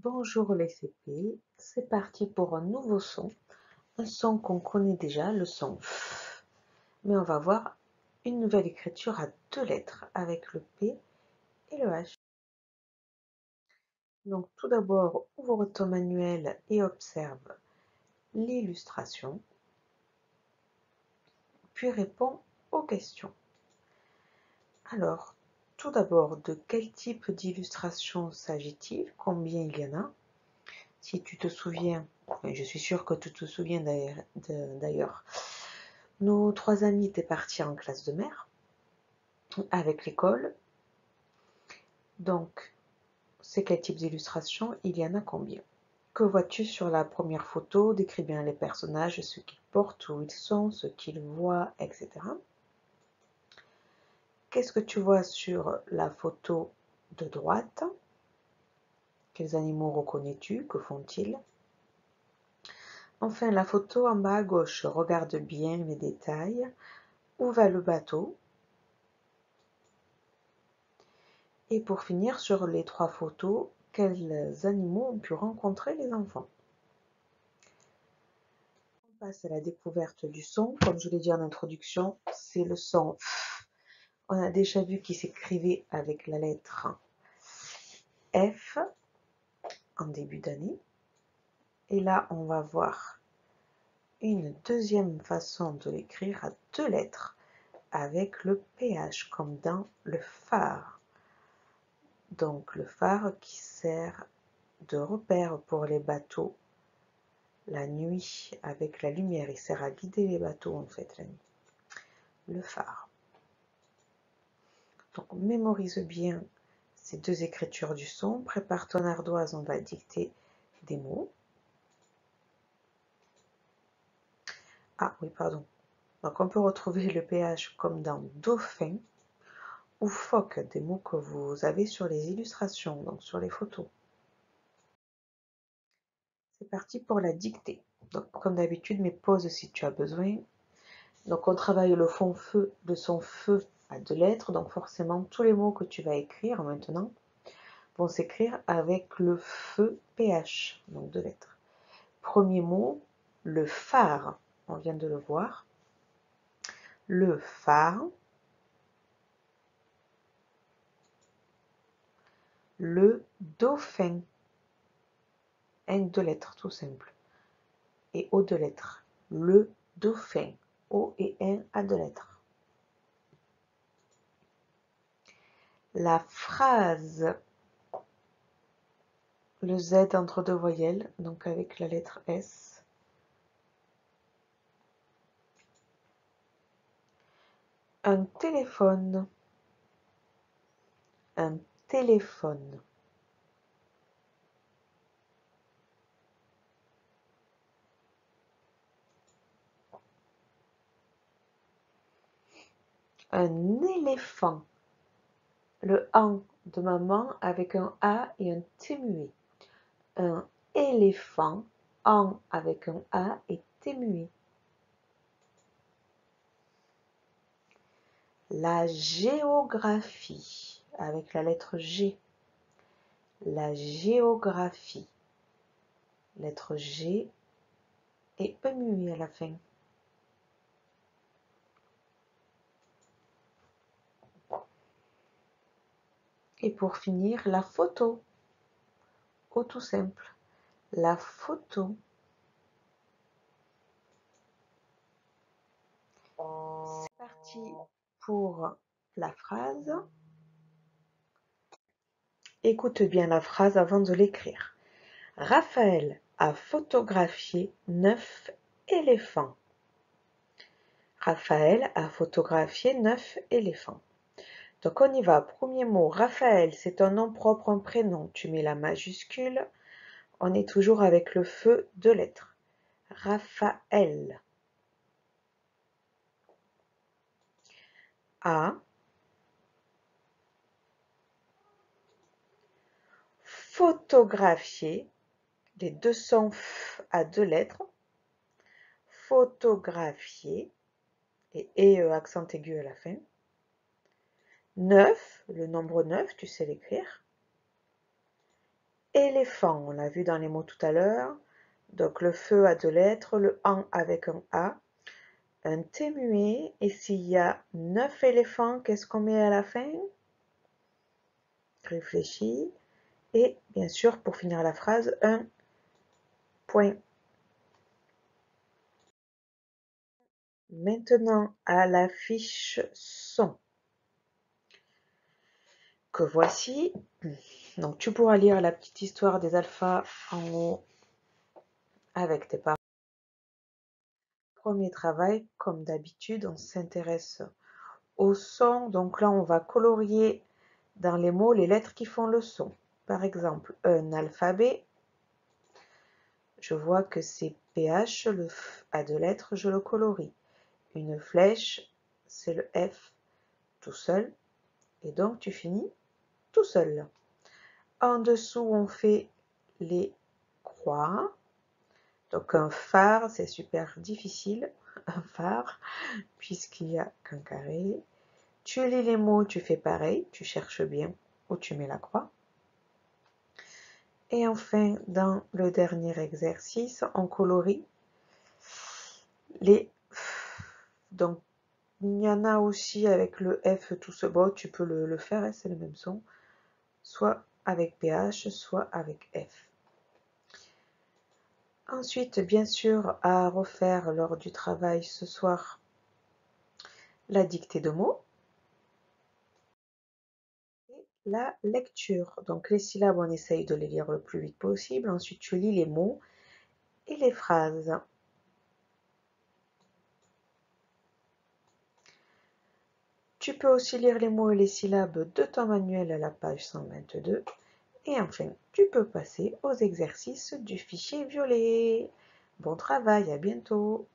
Bonjour les CP, c'est parti pour un nouveau son, un son qu'on connaît déjà, le son F. Mais on va voir une nouvelle écriture à deux lettres avec le P et le H. Donc tout d'abord, ouvre ton manuel et observe l'illustration, puis réponds aux questions. Alors, tout d'abord, de quel type d'illustration s'agit-il? Combien il y en a? Si tu te souviens, je suis sûre que tu te souviens d'ailleurs, nos trois amis étaient partis en classe de mer avec l'école. Donc, c'est quel type d'illustration? Il y en a combien? Que vois-tu sur la première photo? Décris bien les personnages, ce qu'ils portent, où ils sont, ce qu'ils voient, etc. Qu'est-ce que tu vois sur la photo de droite? Quels animaux reconnais-tu? Que font-ils? Enfin, la photo en bas à gauche, regarde bien les détails. Où va le bateau? Et pour finir, sur les trois photos, quels animaux ont pu rencontrer les enfants? On passe à la découverte du son. Comme je l'ai dit en introduction, c'est le son F. On a déjà vu qu'il s'écrivait avec la lettre F en début d'année. Et là, on va voir une deuxième façon de l'écrire à deux lettres avec le PH comme dans le phare. Donc le phare qui sert de repère pour les bateaux la nuit avec la lumière. Il sert à guider les bateaux en fait la nuit. Le phare. Donc mémorise bien ces deux écritures du son. Prépare ton ardoise, on va dicter des mots. Ah oui, pardon. Donc on peut retrouver le PH comme dans dauphin ou phoque, des mots que vous avez sur les illustrations, donc sur les photos. C'est parti pour la dictée. Donc comme d'habitude, mes pauses si tu as besoin. Donc on travaille le fond feu, le son feu à deux lettres, donc forcément tous les mots que tu vas écrire maintenant vont s'écrire avec le feu PH, donc deux lettres. Premier mot, le phare, on vient de le voir. Le phare. Le dauphin, N deux lettres tout simple, et O deux lettres. Le dauphin, O et N à deux lettres. La phrase, le Z entre deux voyelles, donc avec la lettre S. Un téléphone, un téléphone. Un éléphant, le an de maman avec un A et un T muet. Un éléphant, an avec un A et T muet. La géographie, avec la lettre G. La géographie, lettre G et E muet à la fin. Et pour finir, la photo, O tout simple. La photo. C'est parti pour la phrase. Écoute bien la phrase avant de l'écrire. Raphaël a photographié 9 éléphants. Raphaël a photographié 9 éléphants. Donc on y va. Premier mot, Raphaël, c'est un nom propre, un prénom. Tu mets la majuscule. On est toujours avec le feu de lettres. Raphaël. A. Photographier. Les deux sont F à deux lettres. Photographier. Et accent aigu à la fin. 9, le nombre 9, tu sais l'écrire. Éléphant, on l'a vu dans les mots tout à l'heure. Donc le feu a 2 lettres, le an avec un A. Un T muet, et s'il y a 9 éléphants, qu'est-ce qu'on met à la fin? Réfléchis. Et bien sûr, pour finir la phrase, un point. Maintenant à la fiche son que voici. Donc tu pourras lire la petite histoire des alphas en haut avec tes parents. Premier travail, comme d'habitude, on s'intéresse au son. Donc là, on va colorier dans les mots les lettres qui font le son. Par exemple, un alphabet. Je vois que c'est PH, le F à 2 lettres, je le colorie. Une flèche, c'est le F tout seul. Et donc tu finis tout seul. En dessous, on fait les croix. Donc un phare, c'est super difficile, un phare, puisqu'il n'y a qu'un carré. Tu lis les mots, tu fais pareil, tu cherches bien où tu mets la croix. Et enfin, dans le dernier exercice, on colorie les F. Donc, il y en a aussi avec le F tout seul. Bon, tu peux le faire, hein, c'est le même son. Soit avec PH, soit avec F. Ensuite, bien sûr, à refaire lors du travail ce soir, la dictée de mots et la lecture. Donc les syllabes, on essaye de les lire le plus vite possible. Ensuite, tu lis les mots et les phrases. Tu peux aussi lire les mots et les syllabes de ton manuel à la page 122. Et enfin, tu peux passer aux exercices du fichier violet. Bon travail, à bientôt!